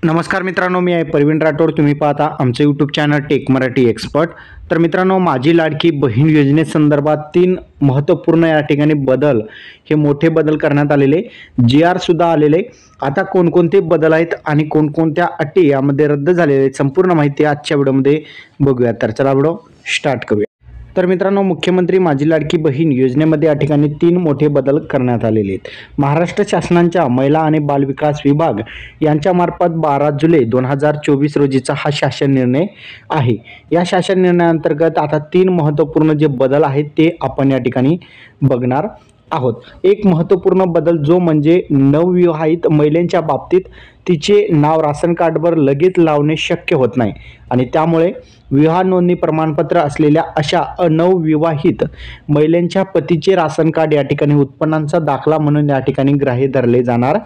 नमस्कार मित्रांनो, मी आहे प्रवीण राठोड. तुम्ही पाहता आमचं YouTube channel tech Marathi expert. तर मित्रांनो, माझी लाडकी बहीण योजनेसंदर्भात 3 महत्त्वपूर्ण या ठिकाणी बदल, हे मोठे बदल करण्यात आलेले, GR सुद्धा आलेले. आता कोणकोणते बदल आहेत आणि कोणकोणत्या अटी यामध्ये रद्द झालेल्या आहेत, संपूर्ण माहिती आजच्या व्हिडिओमध्ये बघूया. तर चला व्हिडिओ स्टार्ट करूया. तर मित्रांनो, मुख्यमंत्री माझी लाडकी बहीण योजनेमध्ये या ठिकाणी 3 मोठे बदल करण्यात आलेले आहेत. महाराष्ट्र शासनाच्या महिला आणि बालविकास विभाग यांच्यामार्फत 12 जुलै 2024 रोजीचा हा शासन निर्णय आहे. या शासन निर्णयाअंतर्गत आता 3 महत्त्वपूर्ण जे बदल आहेत ते आपण या ठिकाणी बघणार आहोत. एक महत्त्वपूर्ण बदल जो म्हणजे नवविवाहित महिलांच्या बाबतीत तिचे नाव राशन कार्डवर लगेच लावणे शक्य होत नाही आणि त्यामुळे विवाह नोंदणी प्रमाणपत्र असलेल्या अशा नवविवाहित महिलांच्या पतीचे राशन कार्ड या ठिकाणी उत्पन्नाचा दाखला म्हणून या ठिकाणी ग्राह्य धरले जाणार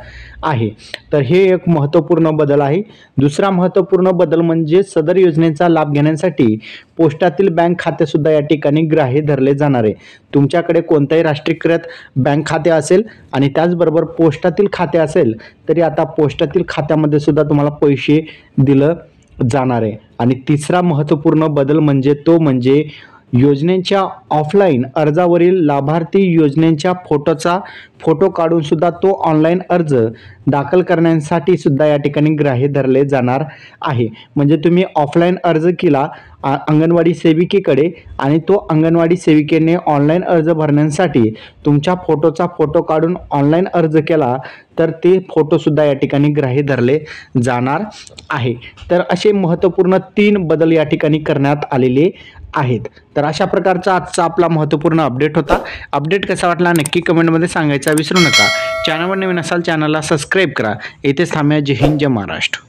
आहे. तर हे एक महत्त्वपूर्ण बदल आहे. दुसरा महत्त्वपूर्ण बदल म्हणजे सदर योजनेचा लाभ घेण्यासाठी पोस्टातील बँक खाते सुद्धा या ठिकाणी ग्राह्य धरले जाणार आहे. तुमच्याकडे कोणताही राष्ट्रीयकृत बँक खाते असेल आणि त्याचबरोबर पोस्टातील खाते असेल तरी आता पोस्टातील खात्यामध्ये सुद्धा तुम्हाला पैसे दिलं जाणार आहे. आणि तिसरा महत्त्वपूर्ण बदल म्हणजे योजनेच्या ऑफलाईन अर्जावरील लाभार्थी योजनेच्या फोटो काढून सुद्धा तो ऑनलाईन अर्ज दाखल करण्यासाठी सुद्धा या ठिकाणी ग्राह्य धरले जाणार आहे. म्हणजे तुम्ही ऑफलाईन अर्ज केला अंगणवाडी सेविकेकडे आणि तो अंगणवाडी सेविकेने ऑनलाईन अर्ज भरण्यासाठी तुमच्या फोटो काढून ऑनलाईन अर्ज केला तर ते फोटोसुद्धा या ठिकाणी ग्राह्य धरले जाणार आहे. तर असे महत्त्वपूर्ण 3 बदल या ठिकाणी करण्यात आलेले आहेत. तर अशा प्रकारचा आजचा आपला महत्त्वपूर्ण अपडेट होता. अपडेट कसा वाटला नक्की कमेंटमध्ये सांगायचा विसरू नका. चॅनलवर नवीन असाल चॅनलला सबस्क्राईब करा. येथेच थांबूया. जय हिंद, जय महाराष्ट्र.